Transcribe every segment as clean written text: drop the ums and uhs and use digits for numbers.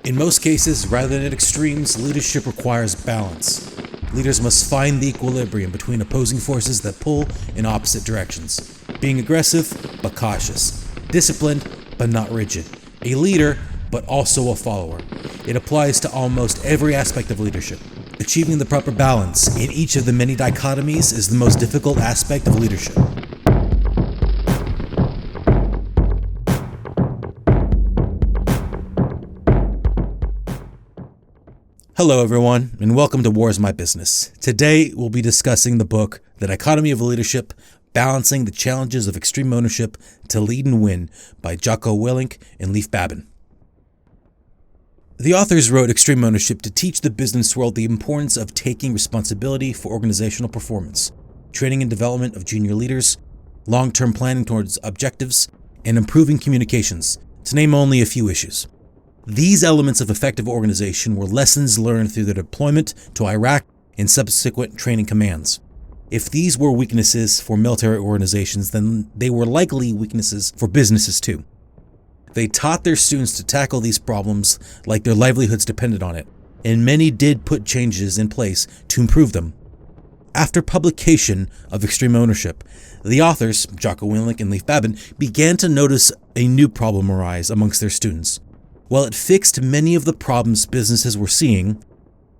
In most cases, rather than extremes, leadership requires balance. Leaders must find the equilibrium between opposing forces that pull in opposite directions. Being aggressive, but cautious. Disciplined, but not rigid. A leader, but also a follower. It applies to almost every aspect of leadership. Achieving the proper balance in each of the many dichotomies is the most difficult aspect of leadership. Hello everyone, and welcome to War is My Business. Today we'll be discussing the book, The Dichotomy of Leadership, Balancing the Challenges of Extreme Ownership to Lead and Win by Jocko of Willink and Leif Babin. The authors wrote Extreme Ownership to teach the business world the importance of taking responsibility for organizational performance, training and development of junior leaders, long-term planning towards objectives, and improving communications, to name only a few issues. These elements of effective organization were lessons learned through their deployment to Iraq and subsequent training commands. If these were weaknesses for military organizations, then they were likely weaknesses for businesses too. They taught their students to tackle these problems like their livelihoods depended on it, and many did put changes in place to improve them. After publication of Extreme Ownership, the authors, Jocko of Willink and Leif Babin, began to notice a new problem arise amongst their students. While it fixed many of the problems businesses were seeing,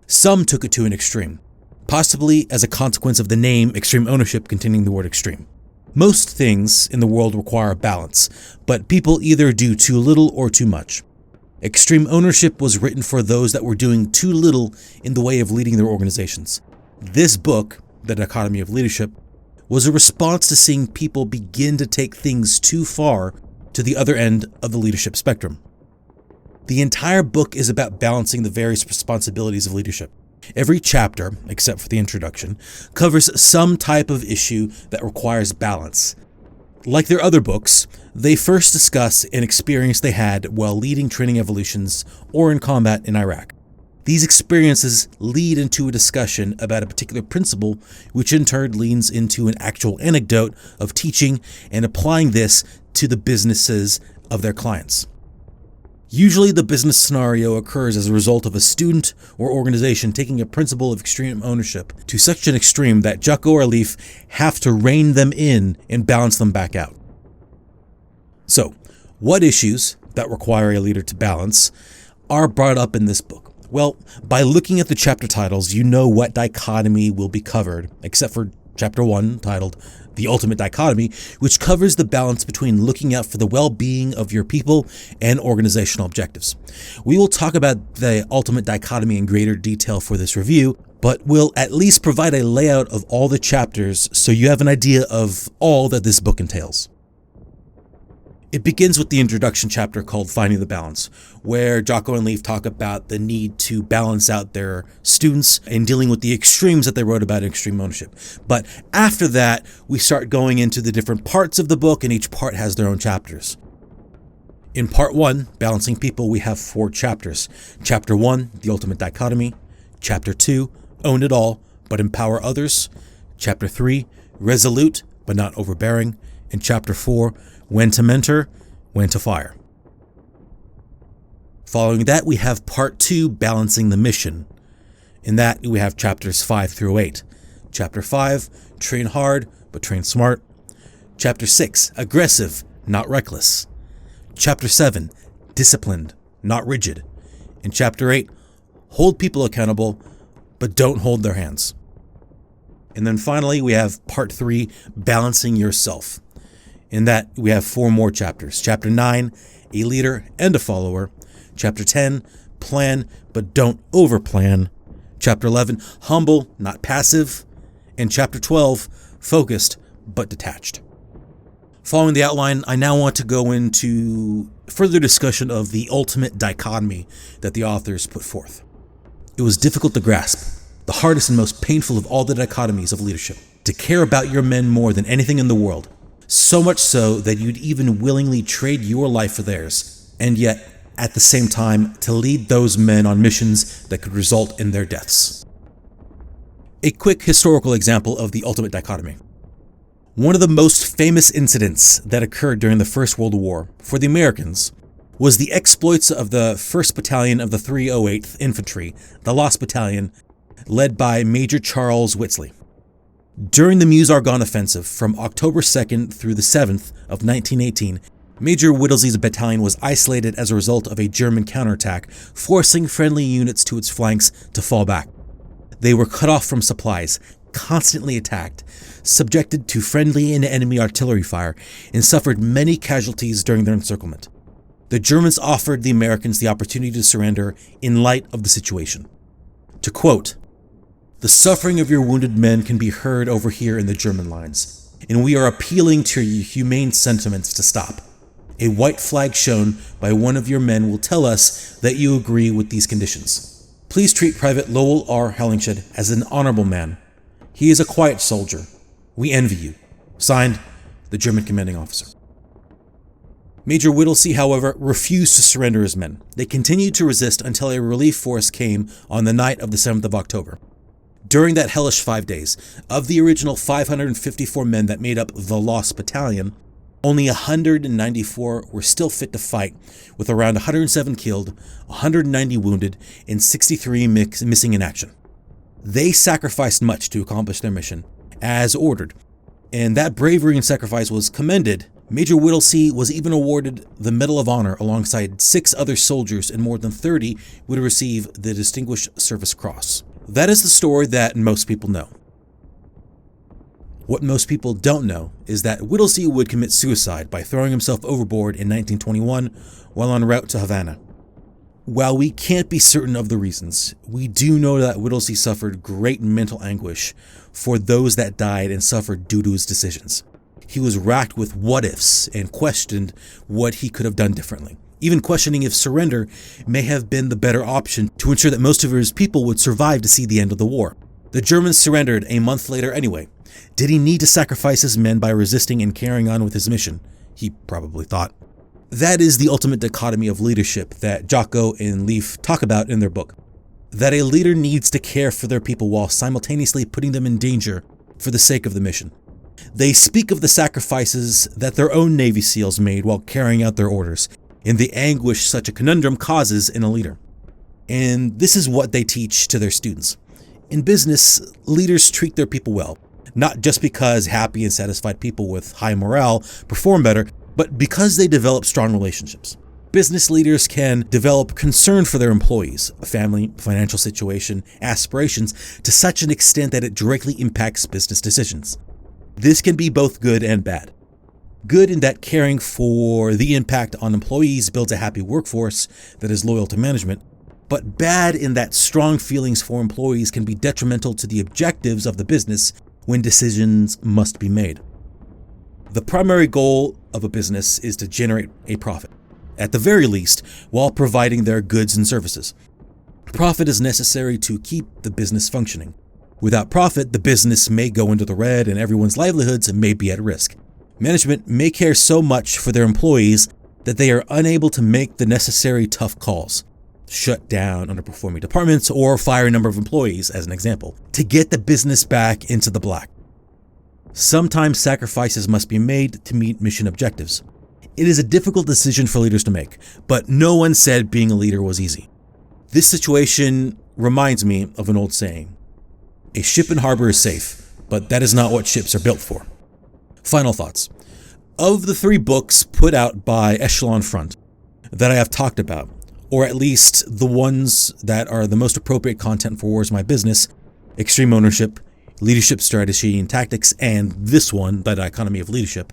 some took it to an extreme, possibly as a consequence of the name Extreme Ownership containing the word extreme. Most things in the world require balance, but people either do too little or too much. Extreme Ownership was written for those that were doing too little in the way of leading their organizations. This book, The Dichotomy of Leadership, was a response to seeing people begin to take things too far to the other end of the leadership spectrum. The entire book is about balancing the various responsibilities of leadership. Every chapter, except for the introduction, covers some type of issue that requires balance. Like their other books, they first discuss an experience they had while leading training evolutions or in combat in Iraq. These experiences lead into a discussion about a particular principle, which in turn leads into an actual anecdote of teaching and applying this to the businesses of their clients. Usually the business scenario occurs as a result of a student or organization taking a principle of extreme ownership to such an extreme that Jocko or Leif have to rein them in and balance them back out. So, what issues that require a leader to balance are brought up in this book? Well, by looking at the chapter titles, you know what dichotomy will be covered, except for Chapter 1, titled The Ultimate Dichotomy, which covers the balance between looking out for the well-being of your people and organizational objectives. We will talk about the ultimate dichotomy in greater detail for this review, but we'll at least provide a layout of all the chapters so you have an idea of all that this book entails. It begins with the introduction chapter called Finding the Balance, where Jocko and Leif talk about the need to balance out their students and dealing with the extremes that they wrote about in Extreme Ownership. But after that, we start going into the different parts of the book, and each part has their own chapters. In Part 1, Balancing People, we have 4 chapters. Chapter 1, The Ultimate Dichotomy. Chapter 2, Own It All, but Empower Others. Chapter 3, Resolute, but Not Overbearing. And Chapter 4, When to Mentor, When to Fire. Following that, we have Part 2, Balancing the Mission. In that, we have chapters 5 through 8. Chapter 5, Train Hard, but Train Smart. Chapter 6, Aggressive, Not Reckless. Chapter 7, Disciplined, Not Rigid. And Chapter 8, Hold People Accountable, but Don't Hold Their Hands. And then finally, we have Part 3, Balancing Yourself. In that, we have 4 more chapters. Chapter 9, A Leader and a Follower. Chapter 10, Plan, but Don't Overplan. Chapter 11, Humble, Not Passive. And Chapter 12, Focused, but Detached. Following the outline, I now want to go into further discussion of the ultimate dichotomy that the authors put forth. It was difficult to grasp, the hardest and most painful of all the dichotomies of leadership, to care about your men more than anything in the world. So much so that you'd even willingly trade your life for theirs, and yet, at the same time, to lead those men on missions that could result in their deaths. A quick historical example of the ultimate dichotomy. One of the most famous incidents that occurred during the First World War for the Americans was the exploits of the 1st Battalion of the 308th Infantry, the Lost Battalion, led by Major Charles Whitsley. During the Meuse-Argonne Offensive from October 2nd through the 7th of 1918, Major Whittlesey's battalion was isolated as a result of a German counterattack, forcing friendly units to its flanks to fall back. They were cut off from supplies, constantly attacked, subjected to friendly and enemy artillery fire, and suffered many casualties during their encirclement. The Germans offered the Americans the opportunity to surrender in light of the situation. To quote, "The suffering of your wounded men can be heard over here in the German lines, and we are appealing to your humane sentiments to stop. A white flag shown by one of your men will tell us that you agree with these conditions. Please treat Private Lowell R. Hellingshed as an honorable man. He is a quiet soldier. We envy you." Signed, the German commanding officer. Major Whittlesey, however, refused to surrender his men. They continued to resist until a relief force came on the night of the 7th of October. During that hellish 5 days, of the original 554 men that made up the Lost Battalion, only 194 were still fit to fight, with around 107 killed, 190 wounded, and 63 missing in action. They sacrificed much to accomplish their mission, as ordered, and that bravery and sacrifice was commended. Major Whittlesey was even awarded the Medal of Honor alongside 6 other soldiers, and more than 30 would receive the Distinguished Service Cross. That is the story that most people know. What most people don't know is that Whittlesey would commit suicide by throwing himself overboard in 1921 while en route to Havana. While we can't be certain of the reasons, we do know that Whittlesey suffered great mental anguish for those that died and suffered due to his decisions. He was racked with what-ifs and questioned what he could have done differently, even questioning if surrender may have been the better option to ensure that most of his people would survive to see the end of the war. The Germans surrendered a month later anyway. Did he need to sacrifice his men by resisting and carrying on with his mission? He probably thought. That is the ultimate dichotomy of leadership that Jocko and Leif talk about in their book. That a leader needs to care for their people while simultaneously putting them in danger for the sake of the mission. They speak of the sacrifices that their own Navy SEALs made while carrying out their orders, and the anguish such a conundrum causes in a leader. And this is what they teach to their students. In business, leaders treat their people well, not just because happy and satisfied people with high morale perform better, but because they develop strong relationships. Business leaders can develop concern for their employees, a family, financial situation, aspirations, to such an extent that it directly impacts business decisions. This can be both good and bad. Good in that caring for the impact on employees builds a happy workforce that is loyal to management, but bad in that strong feelings for employees can be detrimental to the objectives of the business when decisions must be made. The primary goal of a business is to generate a profit, at the very least, while providing their goods and services. Profit is necessary to keep the business functioning. Without profit, the business may go into the red and everyone's livelihoods may be at risk. Management may care so much for their employees that they are unable to make the necessary tough calls, shut down underperforming departments or fire a number of employees, as an example, to get the business back into the black. Sometimes sacrifices must be made to meet mission objectives. It is a difficult decision for leaders to make, but no one said being a leader was easy. This situation reminds me of an old saying. A ship in harbor is safe, but that is not what ships are built for. Final thoughts. Of the 3 books put out by Echelon Front that I have talked about, or at least the ones that are the most appropriate content for Wars My Business, Extreme Ownership, Leadership Strategy and Tactics, and this one, The Dichotomy of Leadership,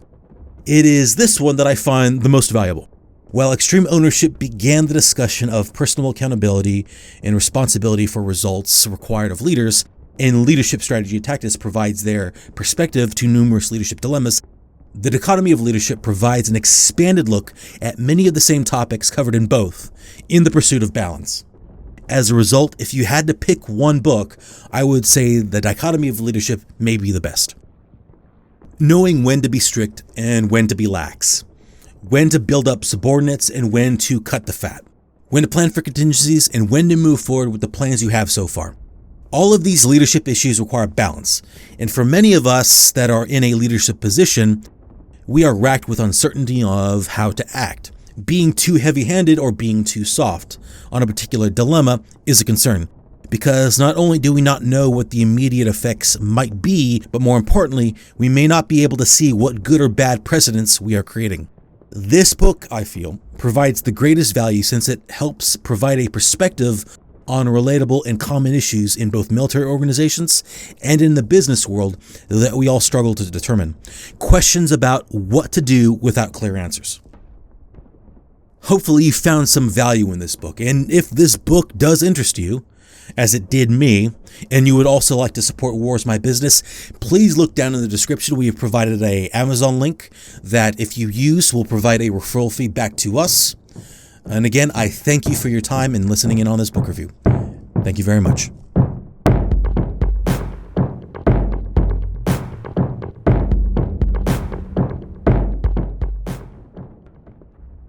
it is this one that I find the most valuable. While Extreme Ownership began the discussion of personal accountability and responsibility for results required of leaders, and Leadership Strategy and Tactics provides their perspective to numerous leadership dilemmas, The Dichotomy of Leadership provides an expanded look at many of the same topics covered in both, in the pursuit of balance. As a result, if you had to pick one book, I would say The Dichotomy of Leadership may be the best. Knowing when to be strict and when to be lax, when to build up subordinates and when to cut the fat, when to plan for contingencies and when to move forward with the plans you have so far. All of these leadership issues require balance, and for many of us that are in a leadership position, we are racked with uncertainty of how to act. being too heavy-handed or being too soft on a particular dilemma is a concern, because not only do we not know what the immediate effects might be, but more importantly, we may not be able to see what good or bad precedents we are creating. This book, I feel, provides the greatest value since it helps provide a perspective on relatable and common issues in both military organizations and in the business world that we all struggle to determine. Questions about what to do without clear answers. Hopefully you found some value in this book, and if this book does interest you, as it did me, and you would also like to support Wars My Business, please look down in the description. We have provided an Amazon link that if you use will provide a referral fee back to us. And again, I thank you for your time and listening in on this book review. Thank you very much.